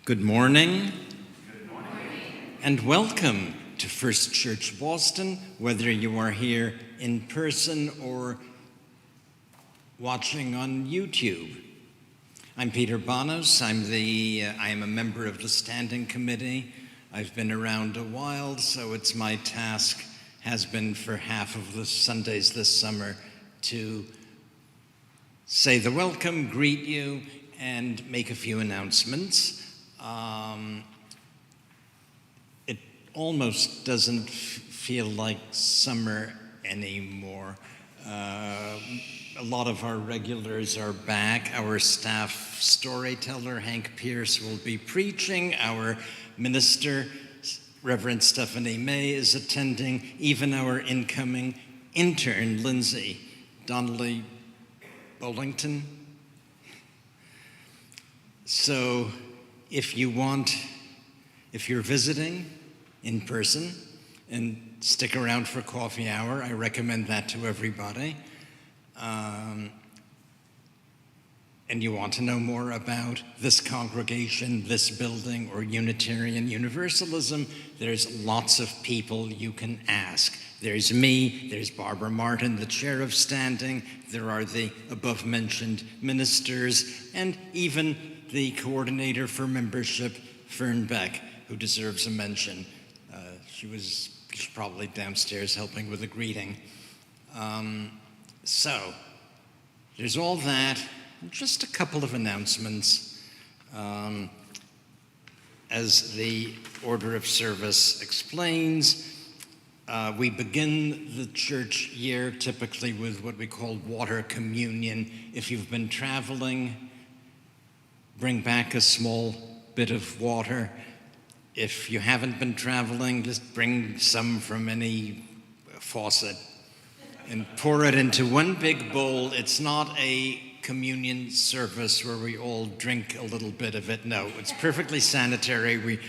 Good morning. Good morning. And welcome to First Church Boston, whether you are here in person or watching on YouTube. I'm Peter Bonos. I am a member of the Standing Committee. I've been around a while, so it's my task, has been for half of the Sundays this summer, to say the welcome, greet you, and make a few announcements. It almost doesn't feel like summer anymore. A lot of our regulars are back. Our staff storyteller, Hank Peirce, will be preaching. Our minister, Reverend Stephanie May, is attending. Even our incoming intern, Lindsay Donnelly Bollington. So if you're visiting in person and stick around for coffee hour, I recommend that to everybody. And you want to know more about this congregation, this building, or Unitarian Universalism, there's lots of people you can ask. There's me, there's Barbara Martin, the chair of standing, there are the above-mentioned ministers, and even the coordinator for membership, Fern Beck, who deserves a mention. She's probably downstairs helping with a greeting. So, there's all that. Just a couple of announcements. As the order of service explains, we begin the church year typically with what we call water communion. If you've been traveling, bring back a small bit of water. If you haven't been traveling, just bring some from any faucet and pour it into one big bowl. It's not a communion service where we all drink a little bit of it. No, it's perfectly sanitary. We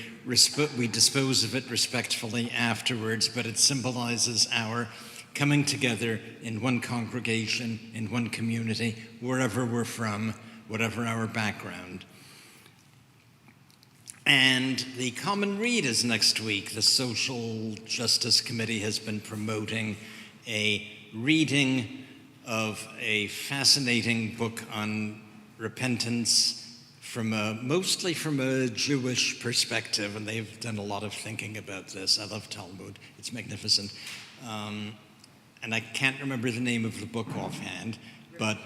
dispose of it respectfully afterwards, but it symbolizes our coming together in one congregation, in one community, wherever we're from, whatever our background. And the Common Read is next week. The Social Justice Committee has been promoting a reading of a fascinating book on repentance mostly from a Jewish perspective, and they've done a lot of thinking about this. I love Talmud. It's magnificent. And I can't remember the name of the book offhand, but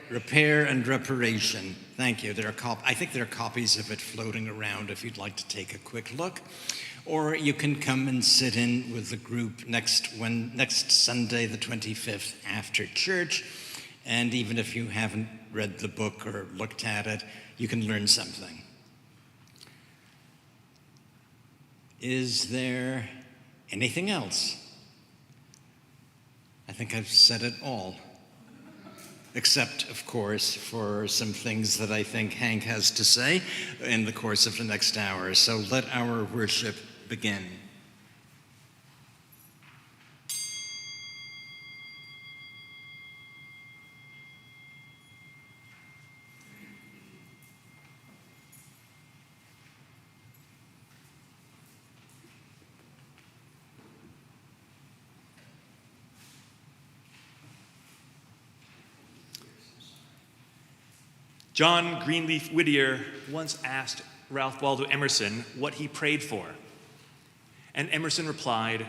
Repair and Reparation. Thank you. I think there are copies of it floating around if you'd like to take a quick look. Or you can come and sit in with the group next Sunday, the 25th, after church. And even if you haven't read the book or looked at it, you can learn something. Is there anything else? I think I've said it all. Except, of course, for some things that I think Hank has to say in the course of the next hour. So let our worship begin. John Greenleaf Whittier once asked Ralph Waldo Emerson what he prayed for. And Emerson replied,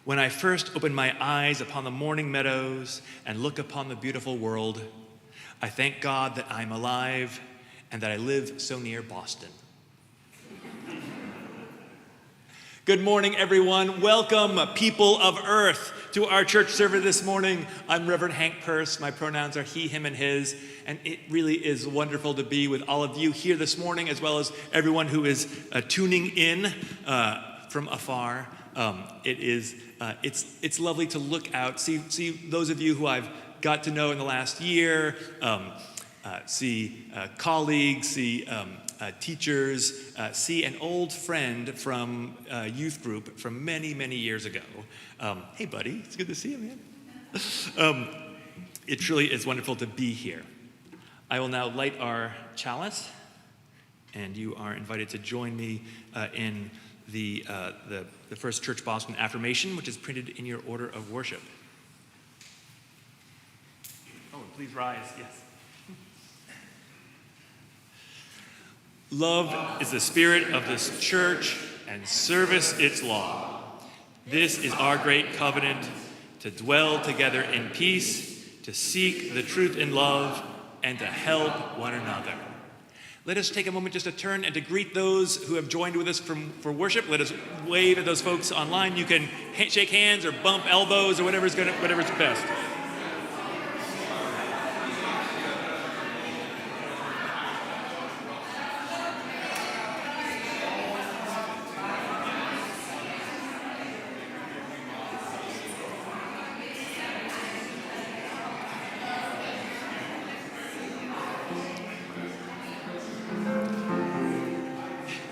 "When I first open my eyes upon the morning meadows and look upon the beautiful world, I thank God that I'm alive and that I live so near Boston." Good morning, everyone. Welcome, people of Earth, to our church service this morning. I'm Reverend Hank Peirce. My pronouns are he, him, and his. And it really is wonderful to be with all of you here this morning, as well as everyone who is tuning in from afar. It's lovely to look out, see those of you who I've got to know in the last year, see colleagues, see teachers, see an old friend from youth group from many, many years ago. Hey, buddy, it's good to see you, man. It truly is wonderful to be here. I will now light our chalice and you are invited to join me in the First Church Boston affirmation, which is printed in your order of worship. Oh, and please rise, yes. Love is the spirit of this church, and service its law. This is our great covenant, to dwell together in peace, to seek the truth in love, and to help one another. Let us take a moment just to turn and to greet those who have joined with us for worship. Let us wave at those folks online. You can shake hands or bump elbows or whatever's best.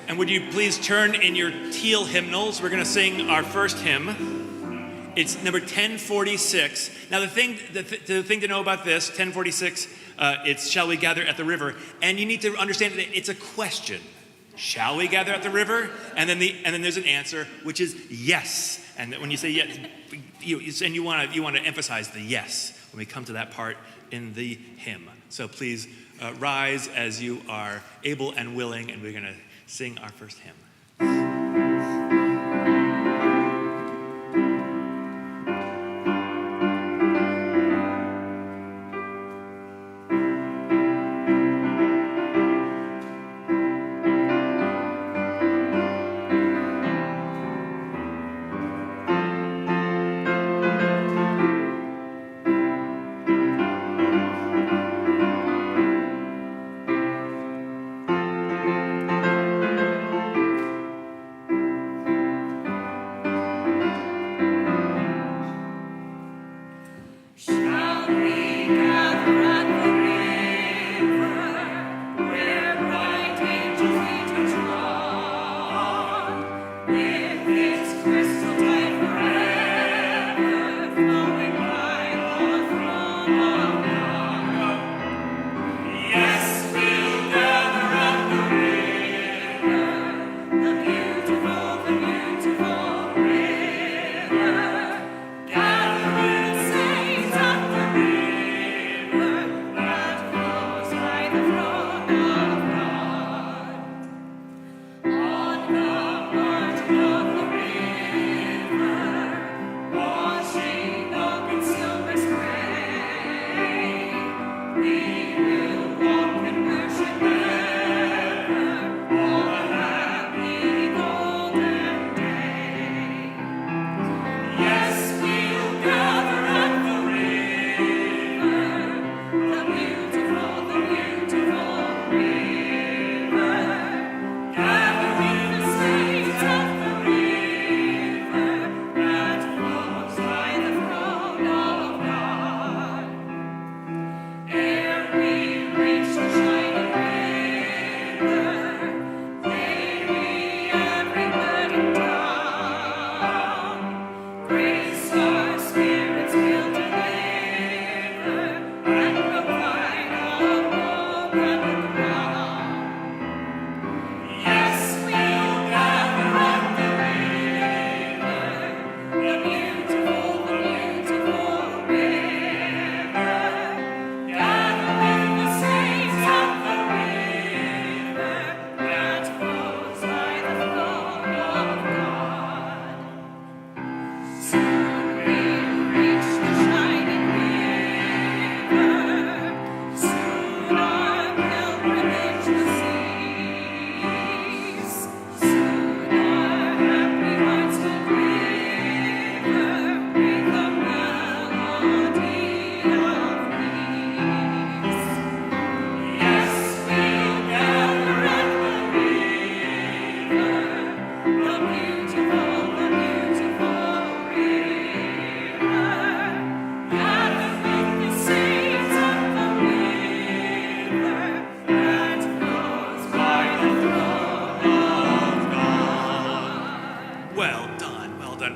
And would you please turn in your teal hymnals? We're going to sing our first hymn. It's number 1046. Now the thing to know about this, 1046, it's "Shall we gather at the river?" And you need to understand that it's a question. Shall we gather at the river? And then there's an answer, which is yes. And when you say yes, you want to emphasize the yes when we come to that part in the hymn. So please rise as you are able and willing, and we're going to sing our first hymn.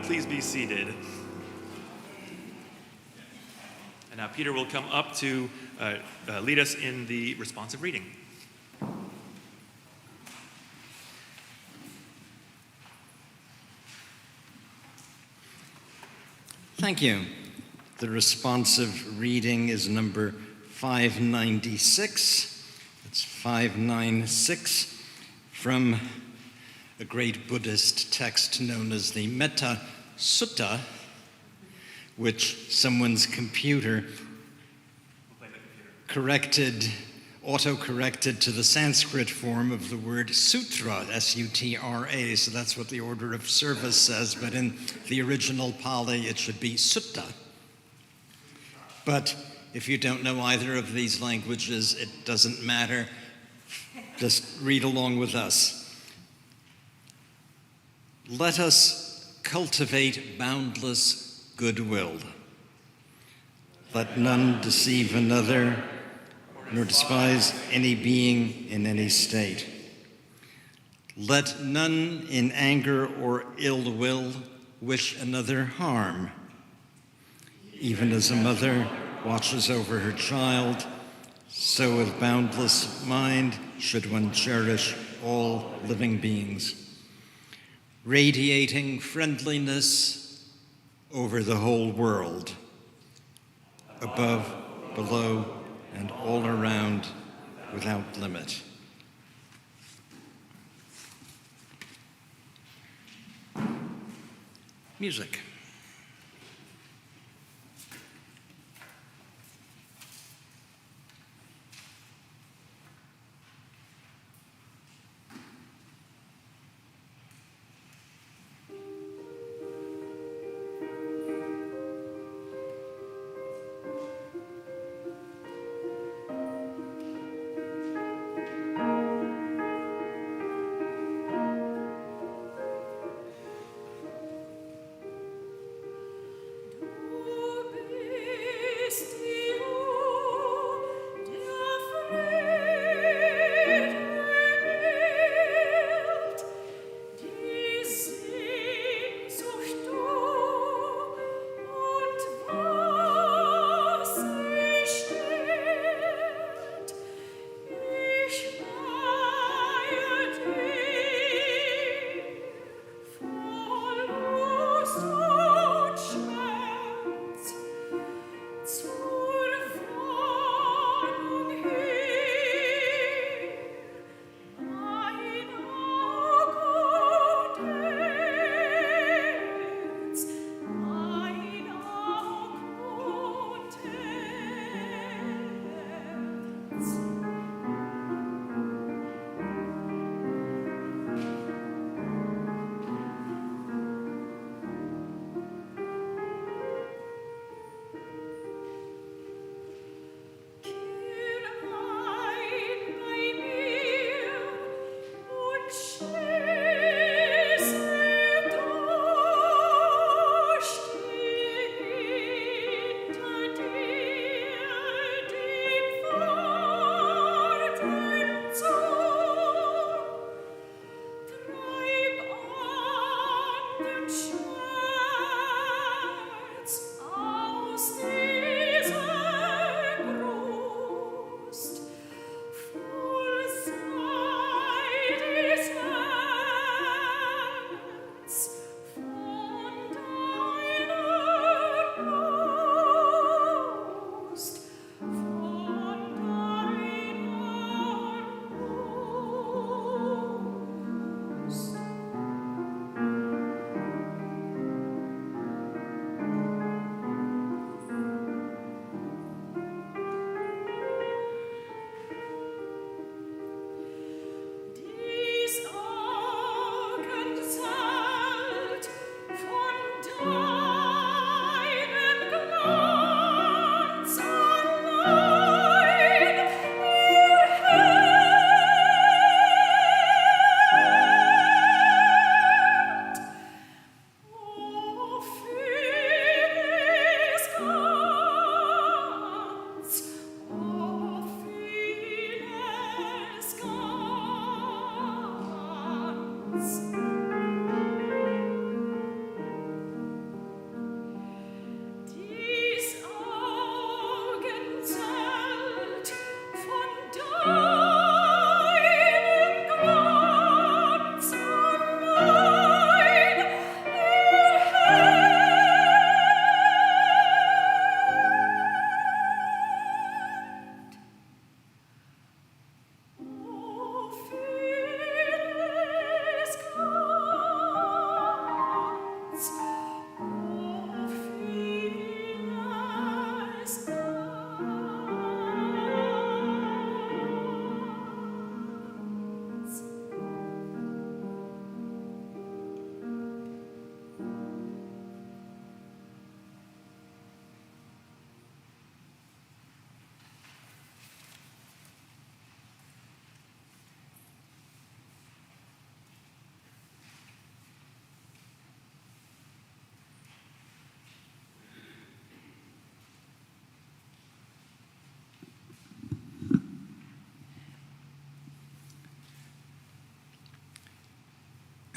Please be seated. And now Peter will come up to lead us in the responsive reading. Thank you. The responsive reading is number 596. It's 596 from a great Buddhist text known as the Metta Sutta, which someone's computer auto-corrected to the Sanskrit form of the word sutra, S-U-T-R-A, so that's what the order of service says, but in the original Pali it should be sutta. But if you don't know either of these languages, it doesn't matter. Just read along with us. Let us cultivate boundless goodwill. Let none deceive another, nor despise any being in any state. Let none in anger or ill will wish another harm. Even as a mother watches over her child, so with boundless mind should one cherish all living beings, radiating friendliness over the whole world, above, below, and all around without limit. Music.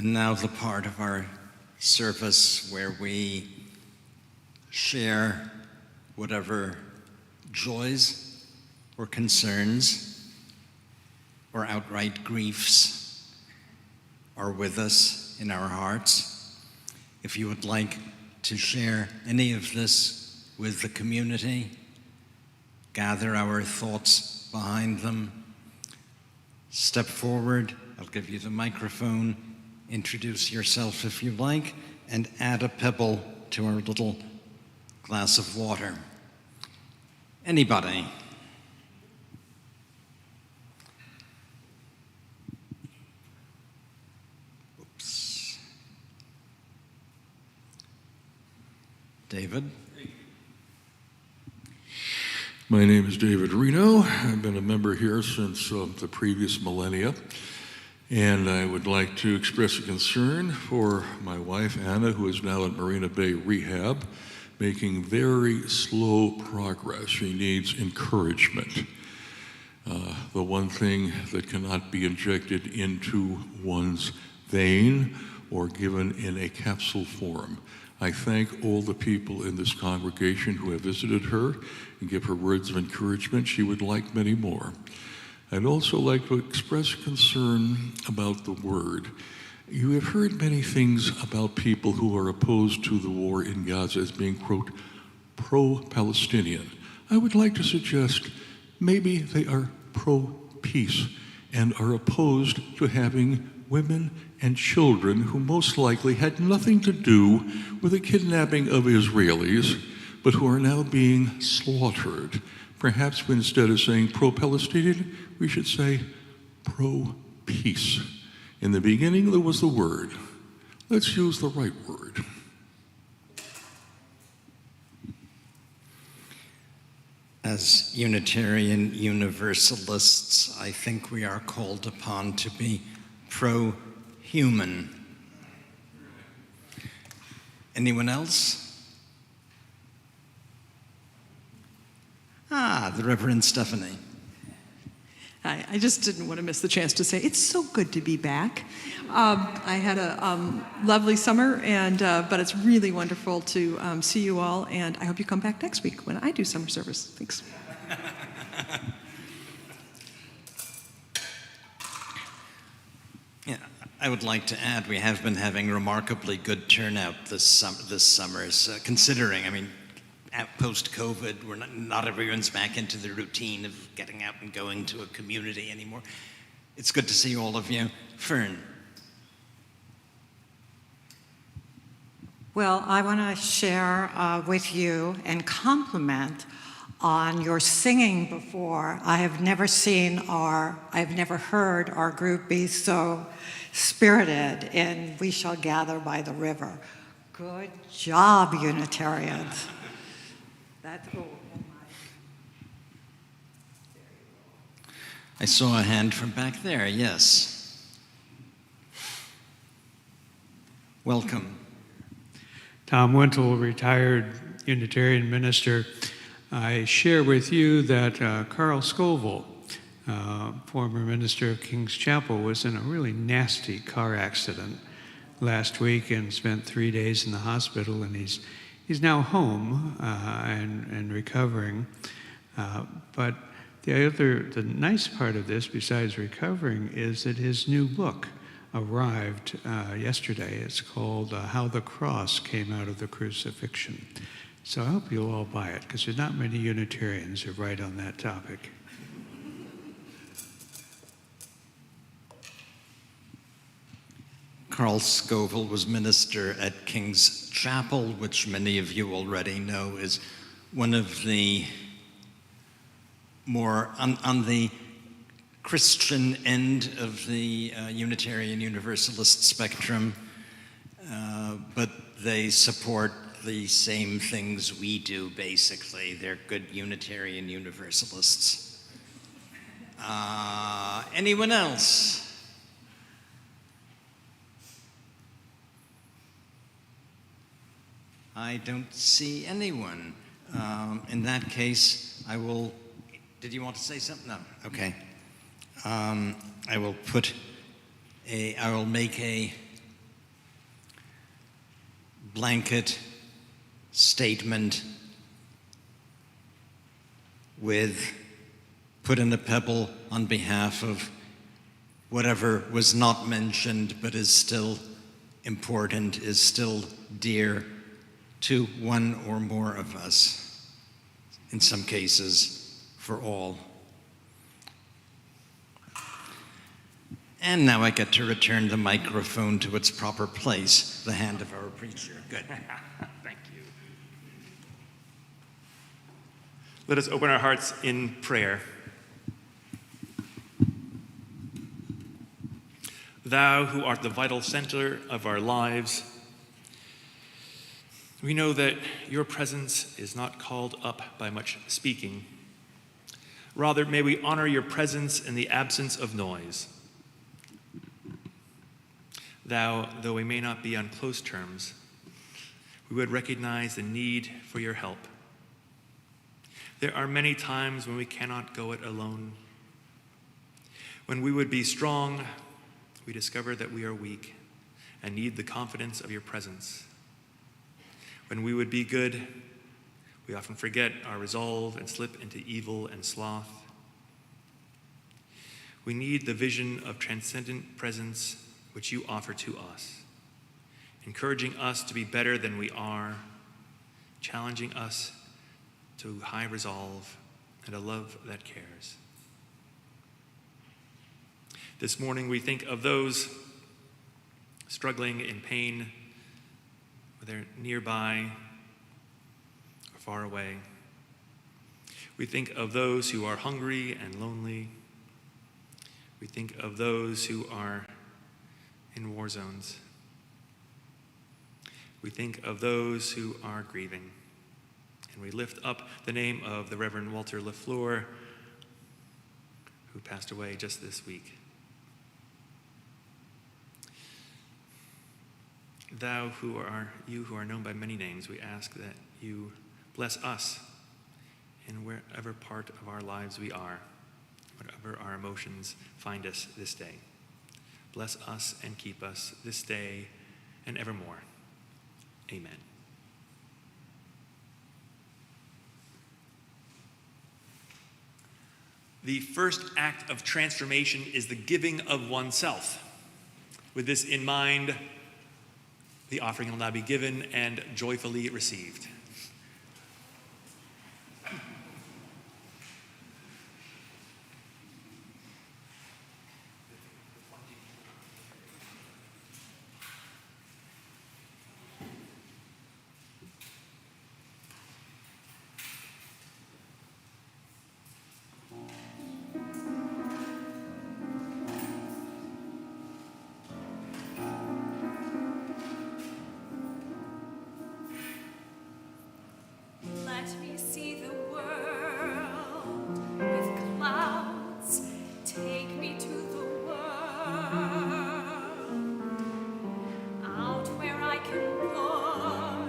And now the part of our service where we share whatever joys or concerns or outright griefs are with us in our hearts. If you would like to share any of this with the community, gather our thoughts behind them, step forward. I'll give you the microphone. Introduce yourself if you like, and add a pebble to our little glass of water. Anybody? Oops. David? My name is David Reno. I've been a member here since the previous millennia. And I would like to express a concern for my wife, Anna, who is now at Marina Bay Rehab, making very slow progress. She needs encouragement. The one thing that cannot be injected into one's vein or given in a capsule form. I thank all the people in this congregation who have visited her and give her words of encouragement. She would like many more. I'd also like to express concern about the word. You have heard many things about people who are opposed to the war in Gaza as being, quote, pro-Palestinian. I would like to suggest maybe they are pro-peace and are opposed to having women and children who most likely had nothing to do with the kidnapping of Israelis, but who are now being slaughtered. Perhaps instead of saying pro-Palestinian, we should say pro-peace. In the beginning, there was the word. Let's use the right word. As Unitarian Universalists, I think we are called upon to be pro-human. Anyone else? The Reverend Stephanie. Hi, I just didn't want to miss the chance to say it's so good to be back. I had a lovely summer, but it's really wonderful to see you all, and I hope you come back next week when I do summer service. Thanks. Yeah, I would like to add we have been having remarkably good turnout this summer, considering, post-COVID, not everyone's back into the routine of getting out and going to a community anymore. It's good to see all of you. Fern. Well, I want to share with you and compliment on your singing before. I've never heard our group be so spirited in We Shall Gather by the River. Good job, Unitarians. That's cool. I saw a hand from back there, yes. Welcome. Tom Wintle, retired Unitarian minister. I share with you that Carl Scoville, former minister of King's Chapel, was in a really nasty car accident last week and spent 3 days in the hospital, and he's now home and recovering. But the nice part of this, besides recovering, is that his new book arrived yesterday. It's called How the Cross Came Out of the Crucifixion. So I hope you'll all buy it, because there's not many Unitarians who write on that topic. Carl Scoville was minister at King's Chapel, which many of you already know is one of the more on the Christian end of the Unitarian Universalist spectrum, but they support the same things we do, basically. They're good Unitarian Universalists. Anyone else? I don't see anyone. In that case, I will. Did you want to say something? No. Okay. I will make a blanket statement with put in a pebble on behalf of whatever was not mentioned but is still important, is still dear to one or more of us, in some cases, for all. And now I get to return the microphone to its proper place, the hand of our preacher. Good. Thank you. Let us open our hearts in prayer. Thou who art the vital center of our lives, we know that your presence is not called up by much speaking. Rather, may we honor your presence in the absence of noise. Thou, though we may not be on close terms, we would recognize the need for your help. There are many times when we cannot go it alone. When we would be strong, we discover that we are weak and need the confidence of your presence. When we would be good, we often forget our resolve and slip into evil and sloth. We need the vision of transcendent presence which you offer to us, encouraging us to be better than we are, challenging us to high resolve and a love that cares. This morning we think of those struggling in pain, whether nearby or far away. We think of those who are hungry and lonely. We think of those who are in war zones. We think of those who are grieving. And we lift up the name of the Reverend Walter LaFleur, who passed away just this week. You who are known by many names, we ask that you bless us in wherever part of our lives we are, whatever our emotions find us this day. Bless us and keep us this day and evermore. Amen. The first act of transformation is the giving of oneself. With this in mind, the offering will now be given and joyfully received. Let me see the world with clouds. Take me to the world, out where I can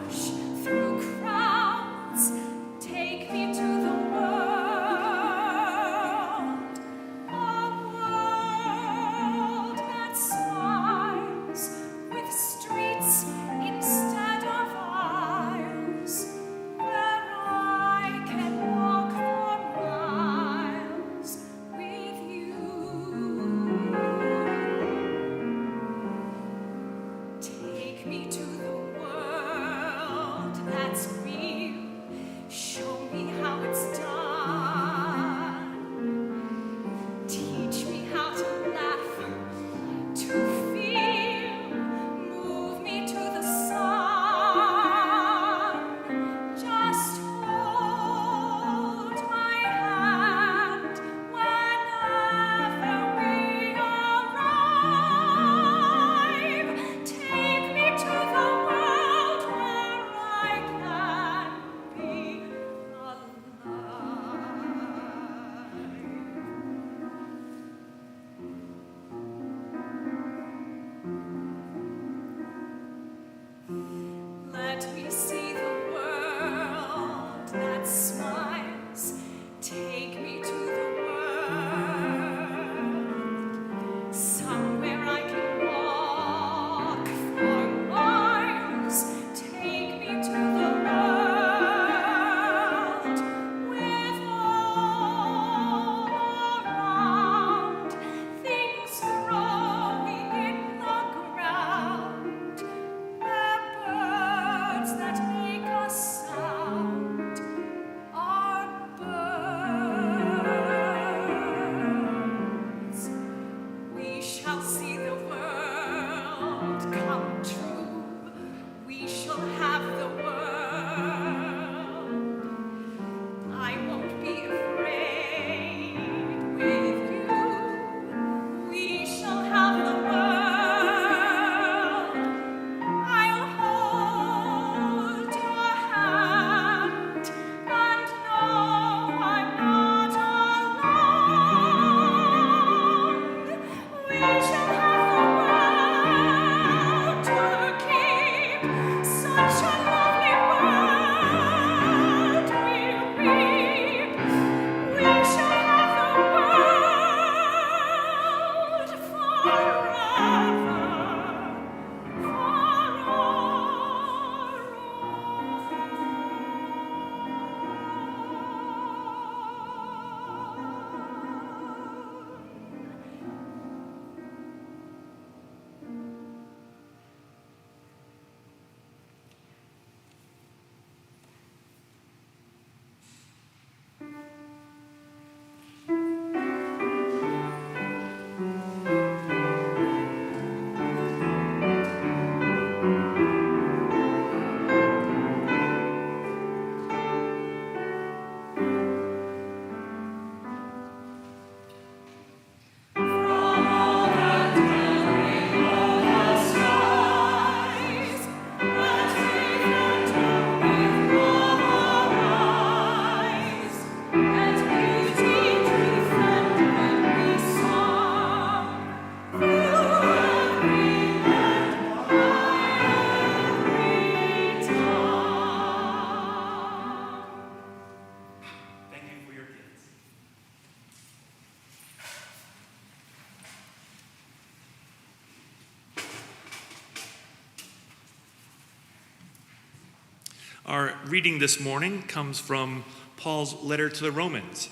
push through crowds. Take me to the world, a world that smiles with streets instead of aisles. I can walk for miles with you. Take me to the world that's real. Show me how it's done. Teach me how to laugh, to feel. Move me to the sun. Just hold my hand whenever we arrive. Take me to the world where I can be alive. Let me see the world that smiles. Take me to the world, somewhere I can walk for miles. Take Our reading this morning comes from Paul's letter to the Romans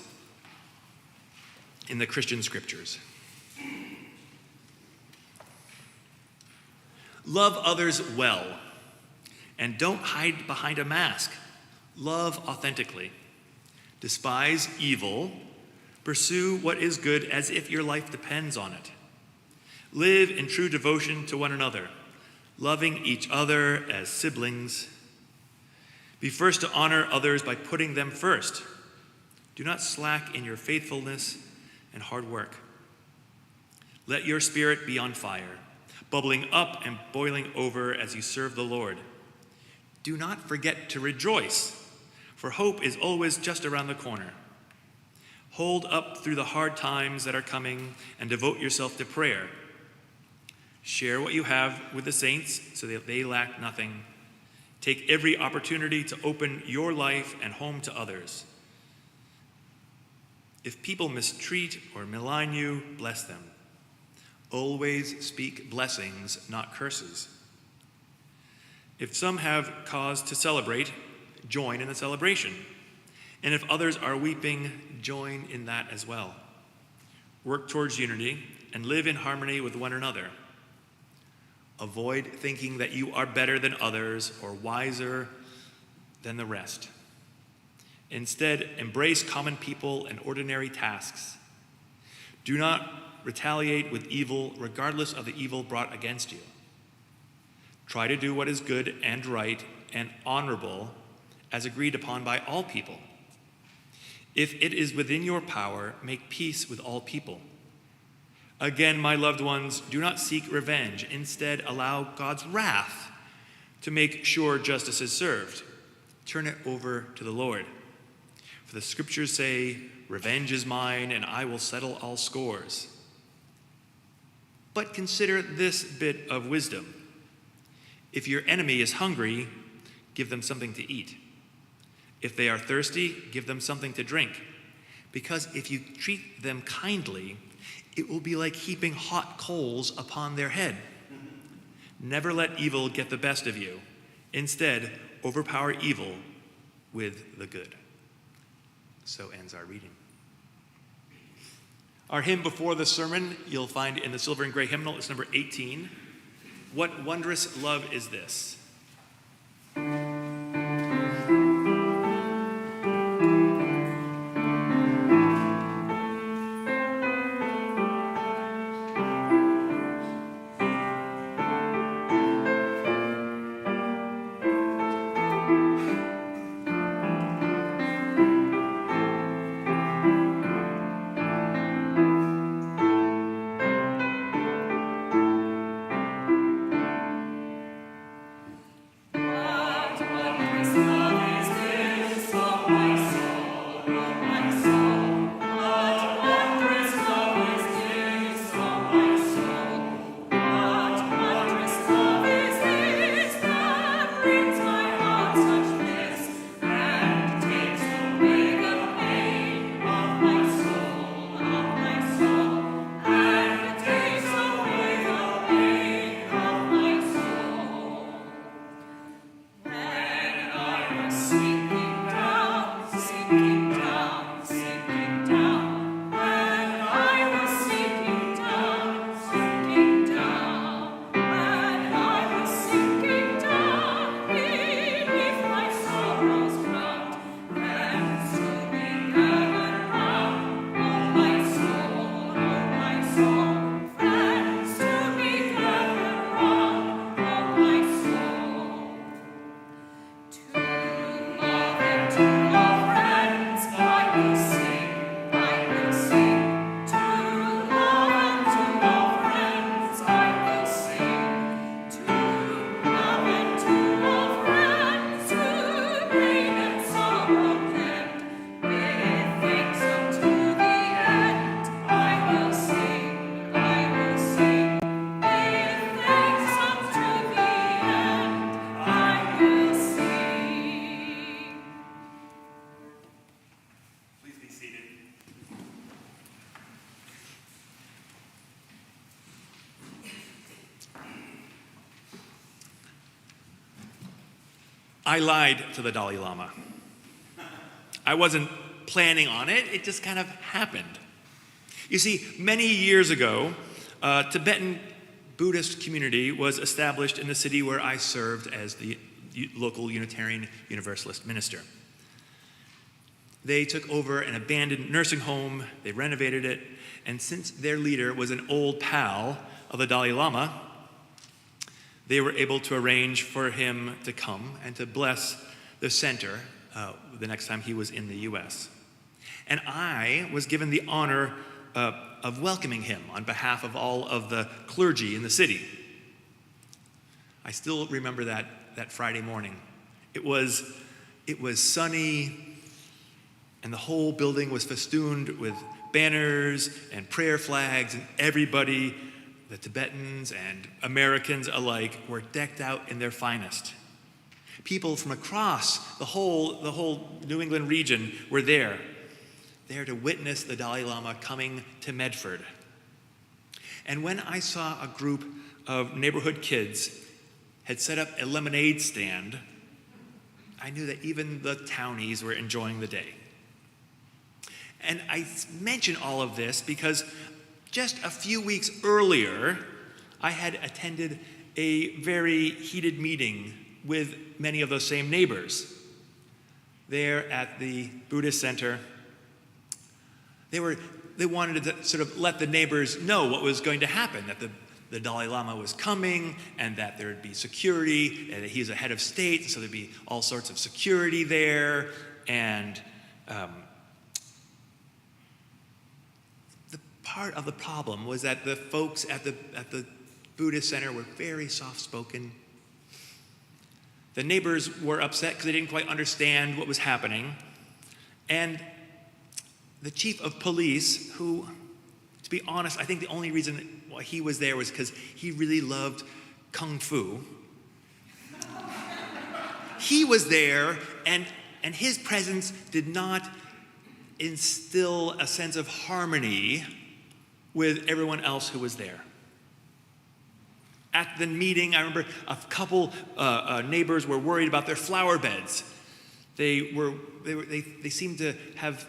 in the Christian scriptures. Love others well, and don't hide behind a mask. Love authentically. Despise evil. Pursue what is good as if your life depends on it. Live in true devotion to one another, loving each other as siblings. Be first to honor others by putting them first. Do not slack in your faithfulness and hard work. Let your spirit be on fire, bubbling up and boiling over as you serve the Lord. Do not forget to rejoice, for hope is always just around the corner. Hold up through the hard times that are coming and devote yourself to prayer. Share what you have with the saints so that they lack nothing. Take every opportunity to open your life and home to others. If people mistreat or malign you, bless them. Always speak blessings, not curses. If some have cause to celebrate, join in the celebration. And if others are weeping, join in that as well. Work towards unity and live in harmony with one another. Avoid thinking that you are better than others or wiser than the rest. Instead, embrace common people and ordinary tasks. Do not retaliate with evil, regardless of the evil brought against you. Try to do what is good and right and honorable, as agreed upon by all people. If it is within your power, make peace with all people. Again, my loved ones, do not seek revenge. Instead, allow God's wrath to make sure justice is served. Turn it over to the Lord. For the scriptures say, "Revenge is mine, and I will settle all scores." But consider this bit of wisdom. If your enemy is hungry, give them something to eat. If they are thirsty, give them something to drink. Because if you treat them kindly, it will be like heaping hot coals upon their head. Never let evil get the best of you. Instead, overpower evil with the good. So ends our reading. Our hymn before the sermon, you'll find in the silver and gray hymnal, it's number 18. What wondrous love is this? I lied to the Dalai Lama. I wasn't planning on it, it just kind of happened. You see, many years ago, a Tibetan Buddhist community was established in the city where I served as the local Unitarian Universalist minister. They took over an abandoned nursing home, they renovated it, and since their leader was an old pal of the Dalai Lama, they were able to arrange for him to come and to bless the center the next time he was in the U.S. And I was given the honor of welcoming him on behalf of all of the clergy in the city. I still remember that Friday morning. It was sunny, and the whole building was festooned with banners and prayer flags, and everybody, the Tibetans and Americans alike, were decked out in their finest. People from across the whole New England region were there to witness the Dalai Lama coming to Medford. And when I saw a group of neighborhood kids had set up a lemonade stand, I knew that even the townies were enjoying the day. And I mention all of this because just a few weeks earlier, I had attended a very heated meeting with many of those same neighbors. There at the Buddhist Center, they wanted to sort of let the neighbors know what was going to happen, that the Dalai Lama was coming, and that there would be security, and that he's a head of state, so there'd be all sorts of security there, and the part of the problem was that the folks at the Buddhist Center were very soft-spoken. The neighbors were upset because they didn't quite understand what was happening. And the chief of police, who, to be honest, I think the only reason why he was there was because he really loved Kung Fu. He was there, and his presence did not instill a sense of harmony with everyone else who was there. At the meeting, I remember a couple neighbors were worried about their flower beds. They seemed to have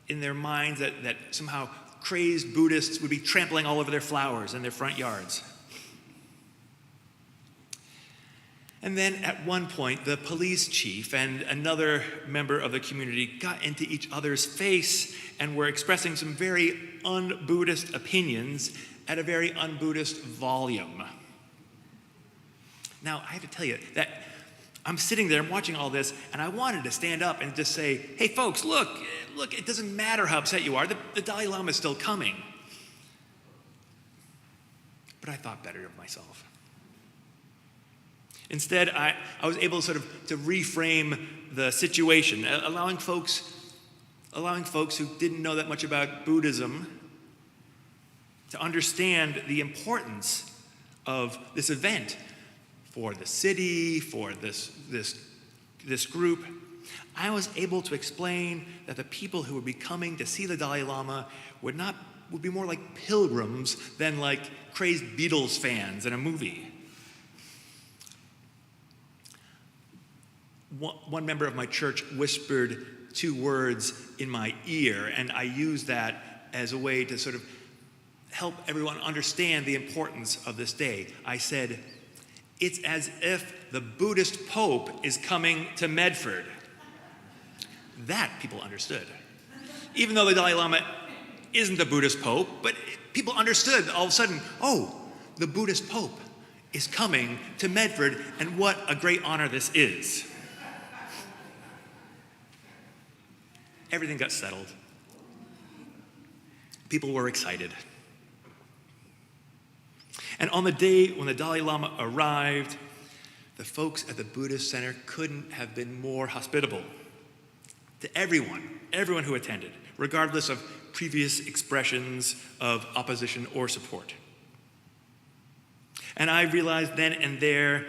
in their minds that somehow crazed Buddhists would be trampling all over their flowers in their front yards. And then at one point, the police chief and another member of the community got into each other's face and were expressing some very un-Buddhist opinions at a very un-Buddhist volume. Now, I have to tell you that I'm sitting there, I'm watching all this, and I wanted to stand up and just say, hey folks, look, it doesn't matter how upset you are, the Dalai Lama is still coming. But I thought better of myself. Instead, I was able to reframe the situation, allowing folks who didn't know that much about Buddhism to understand the importance of this event for the city, for this group. I was able to explain that the people who would be coming to see the Dalai Lama would be more like pilgrims than like crazed Beatles fans in a movie. One member of my church whispered 2 words in my ear, and I used that as a way to sort of help everyone understand the importance of this day. I said, it's as if the Buddhist Pope is coming to Medford. That people understood. Even though the Dalai Lama isn't the Buddhist Pope, but people understood all of a sudden, oh, the Buddhist Pope is coming to Medford, and what a great honor this is. Everything got settled. People were excited. And on the day when the Dalai Lama arrived, the folks at the Buddhist Center couldn't have been more hospitable to everyone who attended, regardless of previous expressions of opposition or support. And I realized then and there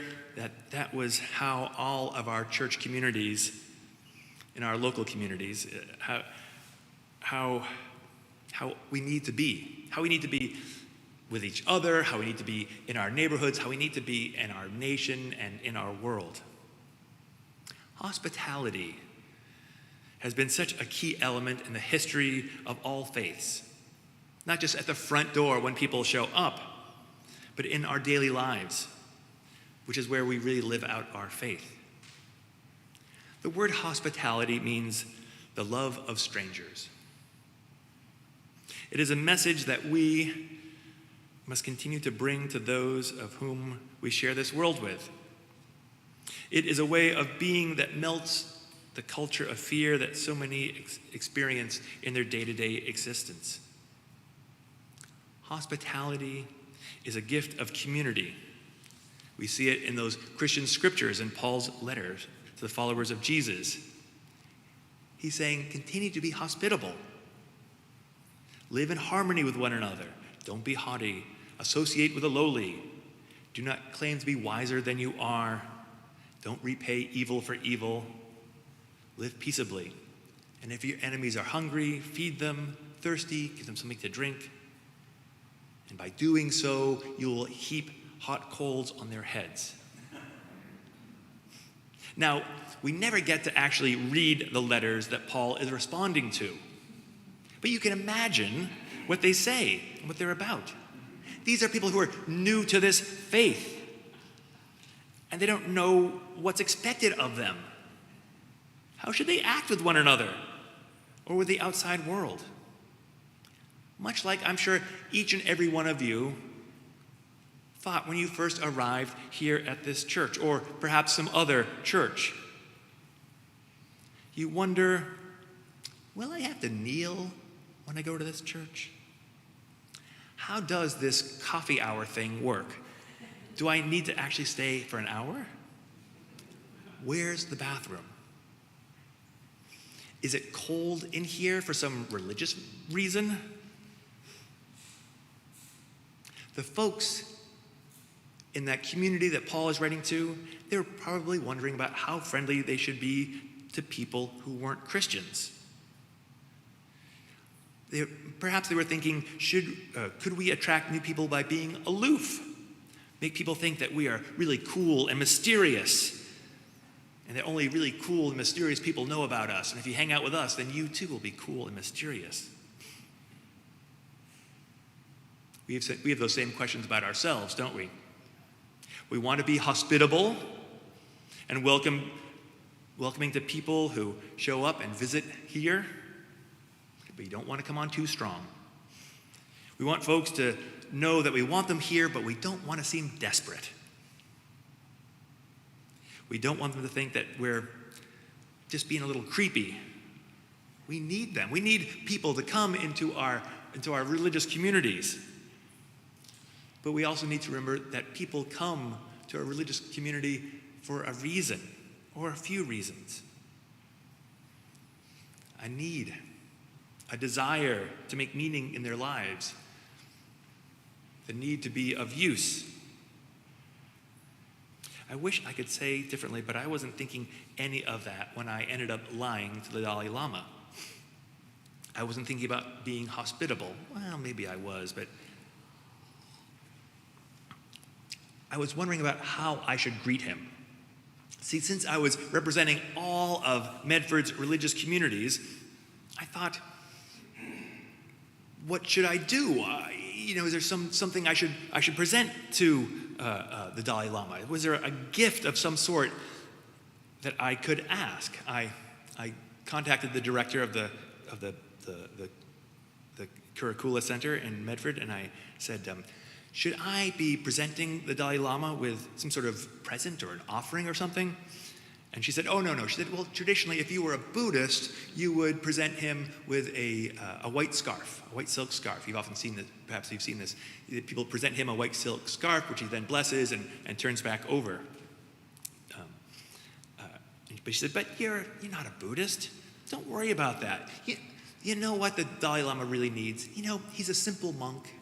that was how all of our church communities, in our local communities, how we need to be. How we need to be with each other, how we need to be in our neighborhoods, how we need to be in our nation and in our world. Hospitality has been such a key element in the history of all faiths, not just at the front door when people show up, but in our daily lives, which is where we really live out our faith. The word hospitality means the love of strangers. It is a message that we must continue to bring to those of whom we share this world with. It is a way of being that melts the culture of fear that so many experience in their day-to-day existence. Hospitality is a gift of community. We see it in those Christian scriptures in Paul's letters to the followers of Jesus. He's saying, continue to be hospitable. Live in harmony with one another. Don't be haughty. Associate with the lowly. Do not claim to be wiser than you are. Don't repay evil for evil. Live peaceably. And if your enemies are hungry, feed them. Thirsty, give them something to drink. And by doing so, you will heap hot coals on their heads. Now, we never get to actually read the letters that Paul is responding to. But you can imagine what they say and what they're about. These are people who are new to this faith, and they don't know what's expected of them. How should they act with one another or with the outside world? Much like I'm sure each and every one of you thought when you first arrived here at this church, or perhaps some other church. You wonder, will I have to kneel when I go to this church? How does this coffee hour thing work? Do I need to actually stay for an hour? Where's the bathroom? Is it cold in here for some religious reason? The folks in that community that Paul is writing to, they're probably wondering about how friendly they should be to people who weren't Christians. Perhaps they were thinking, could we attract new people by being aloof? Make people think that we are really cool and mysterious, and that only really cool and mysterious people know about us. And if you hang out with us, then you too will be cool and mysterious. We have those same questions about ourselves, don't we? We want to be hospitable and welcoming to people who show up and visit here, but you don't want to come on too strong. We want folks to know that we want them here, but we don't want to seem desperate. We don't want them to think that we're just being a little creepy. We need them. We need people to come into our religious communities. But we also need to remember that people come to a religious community for a reason, or a few reasons. A need, a desire to make meaning in their lives, the need to be of use. I wish I could say differently, but I wasn't thinking any of that when I ended up lying to the Dalai Lama. I wasn't thinking about being hospitable. Well, maybe I was, but I was wondering about how I should greet him. See, since I was representing all of Medford's religious communities, I thought, what should I do? Is there something I should present to the Dalai Lama? Was there a gift of some sort that I could ask? I contacted the director of the Kurikula Center in Medford, and I said, should I be presenting the Dalai Lama with some sort of present or an offering or something? And she said, oh, no. She said, well, traditionally, if you were a Buddhist, you would present him with a white scarf, a white silk scarf. You've often seen this, perhaps you've seen this. People present him a white silk scarf, which he then blesses and turns back over. But she said, but you're not a Buddhist. Don't worry about that. You know what the Dalai Lama really needs? He's a simple monk.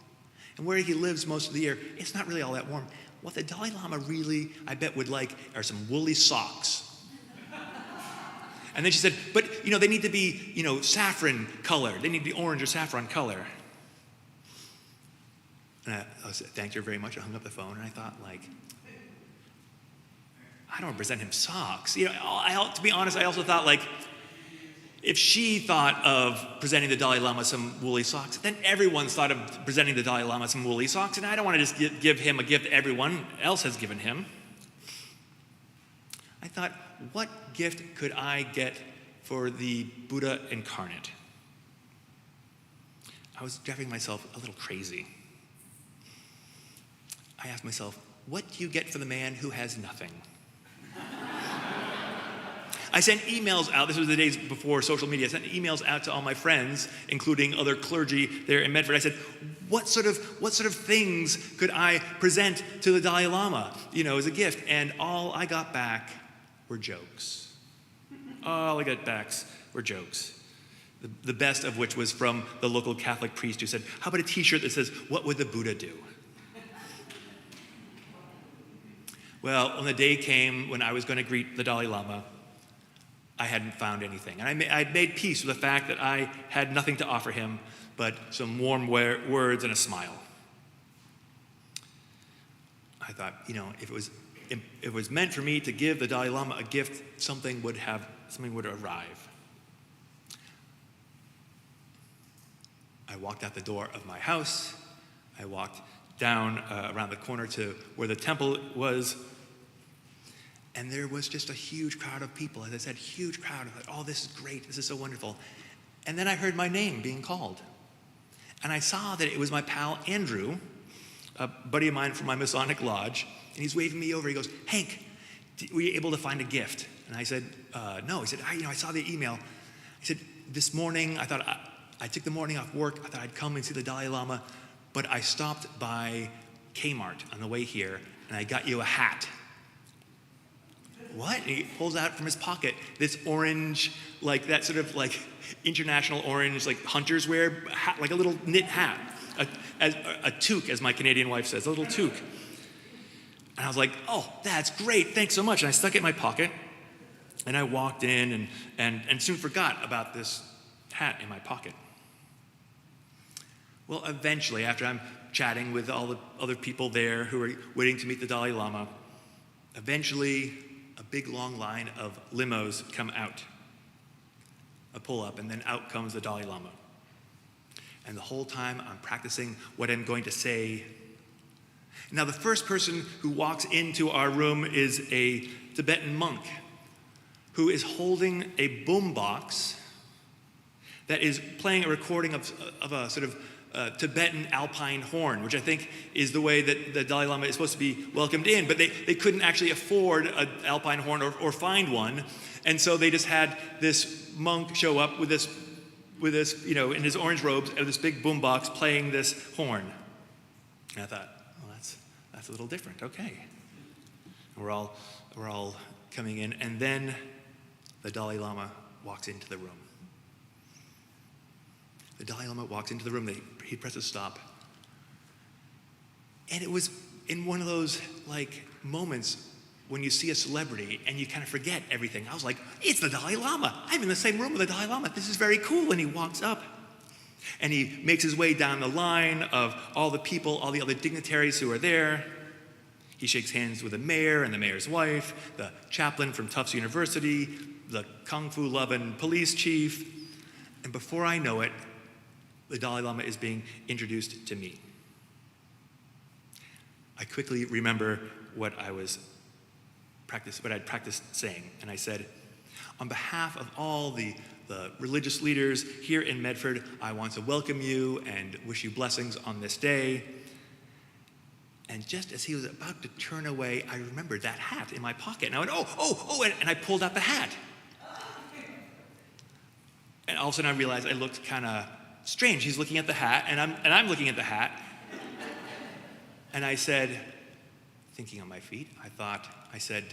And where he lives most of the year, it's not really all that warm. What the Dalai Lama really, I bet, would like are some woolly socks. And then she said, but, they need to be, saffron color. They need to be orange or saffron color. And I said, thank you very much. I hung up the phone, and I thought, don't want to present him socks. To be honest, I also thought, like, if she thought of presenting the Dalai Lama some woolly socks, then everyone's thought of presenting the Dalai Lama some woolly socks, and I don't want to just give him a gift everyone else has given him. I thought, what gift could I get for the Buddha incarnate? I was driving myself a little crazy. I asked myself, what do you get for the man who has nothing? I sent emails out, this was the days before social media, I sent emails out to all my friends, including other clergy there in Medford. I said, what sort of things could I present to the Dalai Lama, as a gift? And all I got back were jokes. All I got back were jokes. The best of which was from the local Catholic priest who said, how about a t-shirt that says, what would the Buddha do? Well, when the day came when I was going to greet the Dalai Lama, I hadn't found anything. And I'd made peace with the fact that I had nothing to offer him but some warm words and a smile. I thought, if it was meant for me to give the Dalai Lama a gift, something would arrive. I walked out the door of my house. I walked down around the corner to where the temple was. And there was just a huge crowd of people. As I said, huge crowd. I thought, oh, this is great. This is so wonderful. And then I heard my name being called. And I saw that it was my pal Andrew, a buddy of mine from my Masonic lodge. And he's waving me over. He goes, Hank, were you able to find a gift? And I said, no. He said, I saw the email. He said, this morning, I thought I took the morning off work. I thought I'd come and see the Dalai Lama. But I stopped by Kmart on the way here, and I got you a hat. What? And he pulls out from his pocket this orange, like that sort of like international orange, like hunters wear hat, like a little knit hat, a toque, as my Canadian wife says, a little toque. And I was like, oh, that's great, thanks so much. And I stuck it in my pocket, and I walked in and soon forgot about this hat in my pocket. Well, eventually, after I'm chatting with all the other people there who are waiting to meet the Dalai Lama, eventually a big long line of limos come out. A pull up, and then out comes the Dalai Lama. And the whole time I'm practicing what I'm going to say. Now, the first person who walks into our room is a Tibetan monk who is holding a boombox that is playing a recording of a sort of Tibetan alpine horn, which I think is the way that the Dalai Lama is supposed to be welcomed in, but they couldn't actually afford an alpine horn or find one, and so they just had this monk show up with this, in his orange robes, and this big boombox playing this horn. And I thought, well, that's a little different. Okay, we're all coming in, and then the Dalai Lama walks into the room. The Dalai Lama walks into the room, he presses stop. And it was in one of those moments when you see a celebrity and you kind of forget everything. I was like, it's the Dalai Lama. I'm in the same room with the Dalai Lama. This is very cool. And he walks up and he makes his way down the line of all the people, all the other dignitaries who are there. He shakes hands with the mayor and the mayor's wife, the chaplain from Tufts University, the kung fu loving police chief. And before I know it, the Dalai Lama is being introduced to me. I quickly remember what I'd practiced saying, and I said, on behalf of all the religious leaders here in Medford, I want to welcome you and wish you blessings on this day. And just as he was about to turn away, I remembered that hat in my pocket, and I went, oh, and I pulled out the hat. And all of a sudden I realized I looked kind of strange. He's looking at the hat, and I'm looking at the hat. And I said, thinking on my feet, I said,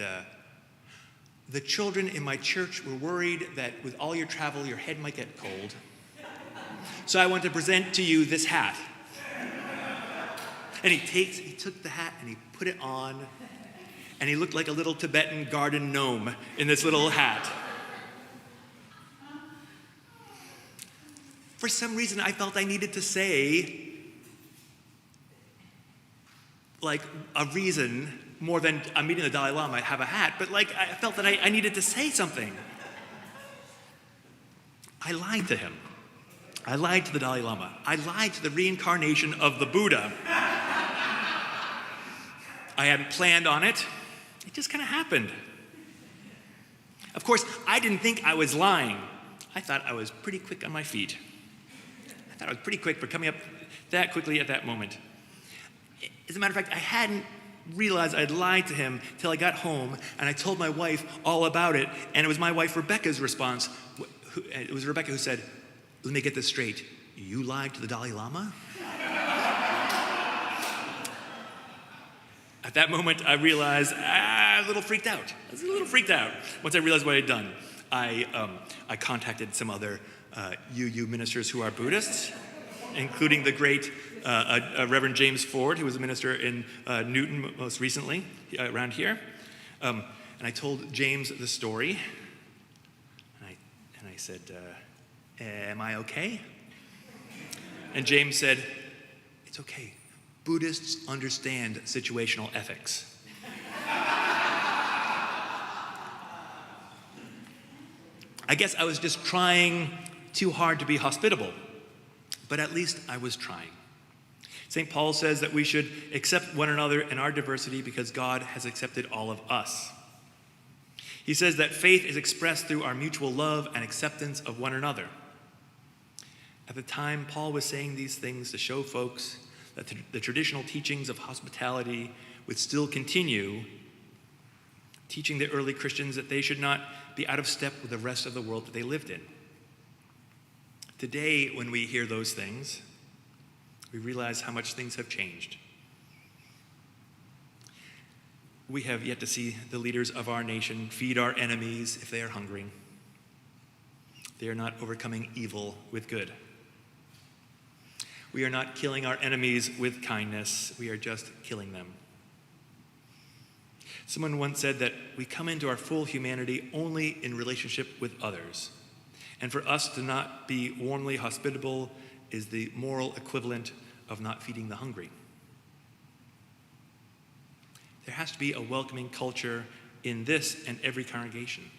the children in my church were worried that with all your travel, your head might get cold. So I want to present to you this hat. And he took the hat and he put it on, and he looked like a little Tibetan garden gnome in this little hat. For some reason, I felt I needed to say, a reason more than I'm meeting the Dalai Lama, I have a hat, but like I felt that I needed to say something. I lied to him. I lied to the Dalai Lama. I lied to the reincarnation of the Buddha. I hadn't planned on it. It just kind of happened. Of course, I didn't think I was lying. I thought I was pretty quick on my feet. I thought I was pretty quick for coming up that quickly at that moment. As a matter of fact, I hadn't realized I'd lied to him till I got home, and I told my wife all about it, and it was my wife Rebecca's response. It was Rebecca who said, "Let me get this straight. You lied to the Dalai Lama?" At that moment, I realized I was a little freaked out. Once I realized what I had done. I contacted some other UU ministers who are Buddhists, including the great Reverend James Ford, who was a minister in Newton most recently, around here. And I told James the story, and I said, "Am I okay?" And James said, "It's okay. Buddhists understand situational ethics." I guess I was just trying too hard to be hospitable, but at least I was trying. St. Paul says that we should accept one another in our diversity because God has accepted all of us. He says that faith is expressed through our mutual love and acceptance of one another. At the time, Paul was saying these things to show folks that the traditional teachings of hospitality would still continue, teaching the early Christians that they should not be out of step with the rest of the world that they lived in. Today, when we hear those things, we realize how much things have changed. We have yet to see the leaders of our nation feed our enemies if they are hungry. They are not overcoming evil with good. We are not killing our enemies with kindness. We are just killing them. Someone once said that we come into our full humanity only in relationship with others. And for us to not be warmly hospitable is the moral equivalent of not feeding the hungry. There has to be a welcoming culture in this and every congregation.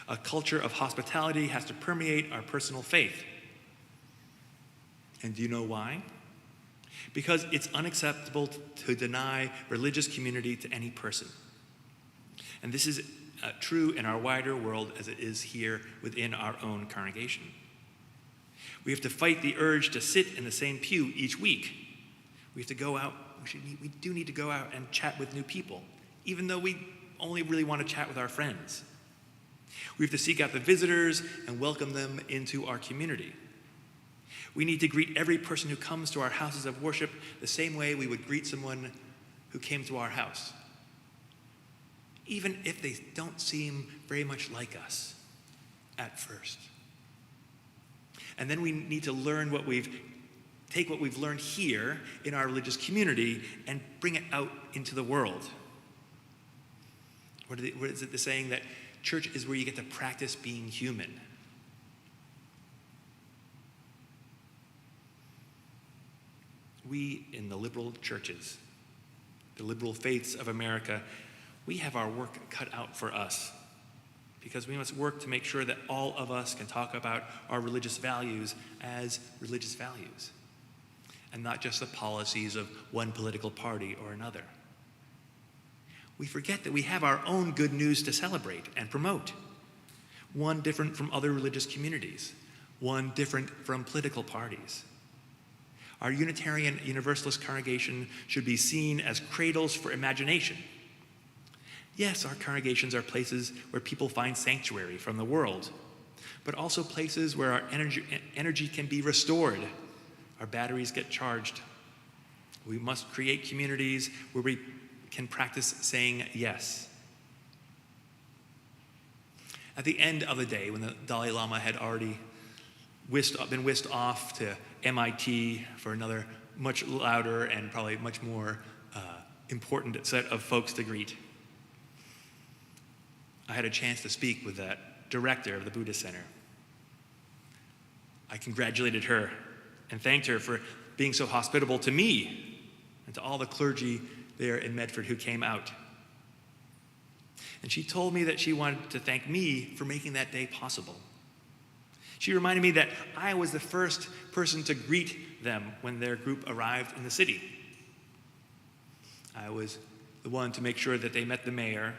A culture of hospitality has to permeate our personal faith. And do you know why? Because it's unacceptable to deny religious community to any person. And this is true in our wider world as it is here within our own congregation. We have to fight the urge to sit in the same pew each week. We have to go out. We do need to go out and chat with new people, even though we only really want to chat with our friends. We have to seek out the visitors and welcome them into our community. We need to greet every person who comes to our houses of worship the same way we would greet someone who came to our house, even if they don't seem very much like us at first. And then we need to learn take what we've learned here in our religious community and bring it out into the world. What is it, the saying that church is where you get to practice being human? We in the liberal churches, the liberal faiths of America, we have our work cut out for us because we must work to make sure that all of us can talk about our religious values as religious values and not just the policies of one political party or another. We forget that we have our own good news to celebrate and promote, one different from other religious communities, one different from political parties. Our Unitarian Universalist congregation should be seen as cradles for imagination. Yes, our congregations are places where people find sanctuary from the world, but also places where our energy can be restored, our batteries get charged. We must create communities where we can practice saying yes. At the end of the day, when the Dalai Lama had already been whisked off to MIT for another much louder and probably much more important set of folks to greet, I had a chance to speak with that director of the Buddhist Center. I congratulated her and thanked her for being so hospitable to me and to all the clergy there in Medford who came out. And she told me that she wanted to thank me for making that day possible. She reminded me that I was the first person to greet them when their group arrived in the city. I was the one to make sure that they met the mayor,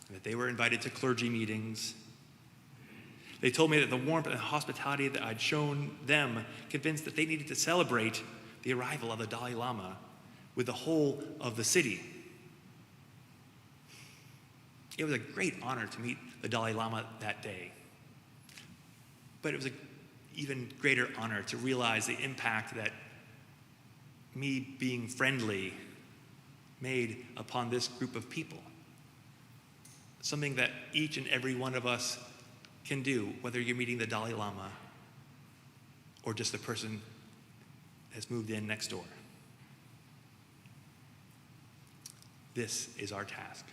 and that they were invited to clergy meetings. They told me that the warmth and hospitality that I'd shown them convinced that they needed to celebrate the arrival of the Dalai Lama with the whole of the city. It was a great honor to meet the Dalai Lama that day. But it was an even greater honor to realize the impact that me being friendly made upon this group of people. Something that each and every one of us can do, whether you're meeting the Dalai Lama or just the person that's moved in next door. This is our task.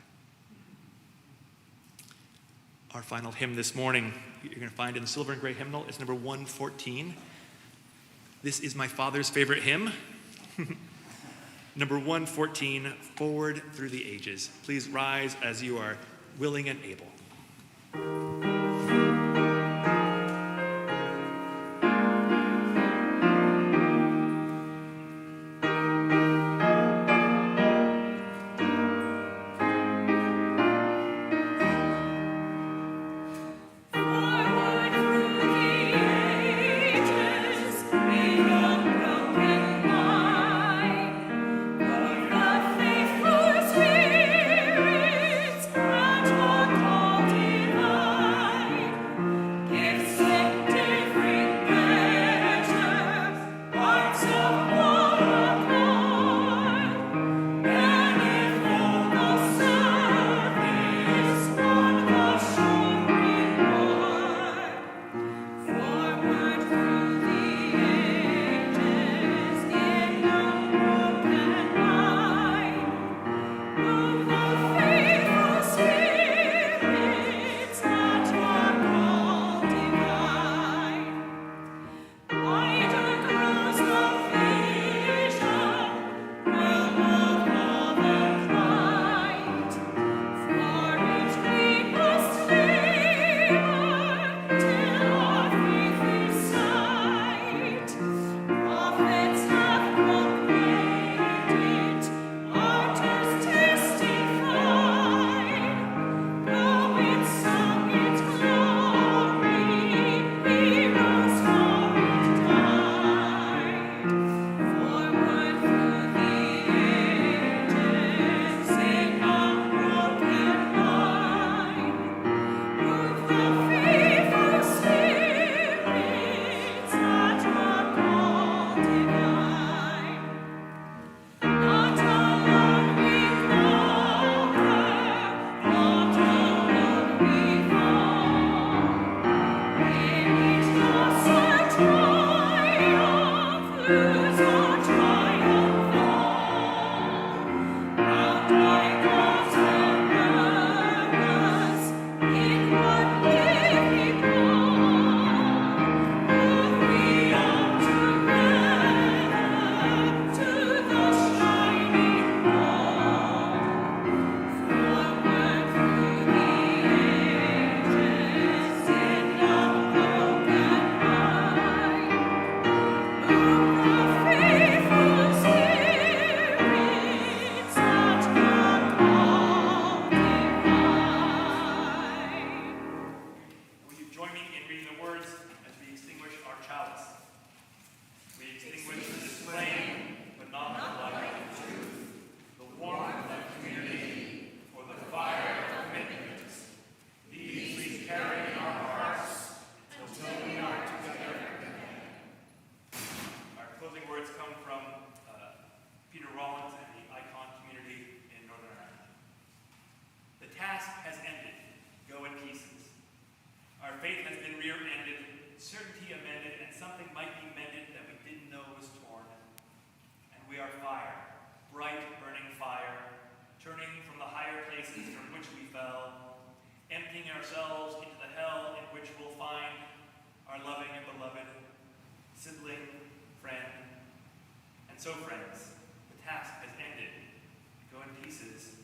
Our final hymn this morning, you're going to find in the silver and gray hymnal, is number 114. This is my father's favorite hymn. Number 114, Forward Through the Ages. Please rise as you are willing and able. Forward through the ages, in unbroken line, of the faithful spirits, protocol divine, gifts and different measure, parts of one accord, manifold the service, one the sure reward. Forward through the ages, in unbroken line, of the faithful spirits that are called divine. Wider grows the vision, realm of love and light. For it we must labor till our faith is sight. Prophets have proclaimed it, martyrs testified. Though it sung its glory, heroes for it died. Forward through the ages, in unbroken line, move the faithful spirits that are called divine. Not alone we conquer, not alone we fall. In each loss or triumph, lose or triumph all. Bound by God's purpose, in one living bond, move we on together to the shining wall. Forward through the ages, in unbroken line, move the faithful spirits that are called divine. Will you join me in reading the words as we extinguish our chalice? We extinguish this flame, but not the light of truth, the warmth of community, or the fire of commitment. These we carry in our hearts until we are together again. Our closing words come from Peter Rollins and the Icon community in Northern Ireland. The task has ended. Go in pieces. Our faith has been rear-ended, certainty amended, and something might be mended that we didn't know was torn. And we are fire, bright burning fire, turning from the higher places from which we fell, emptying ourselves into the hell in which we'll find our loving and beloved sibling, friend. And so, friends, the task has ended. go in pieces.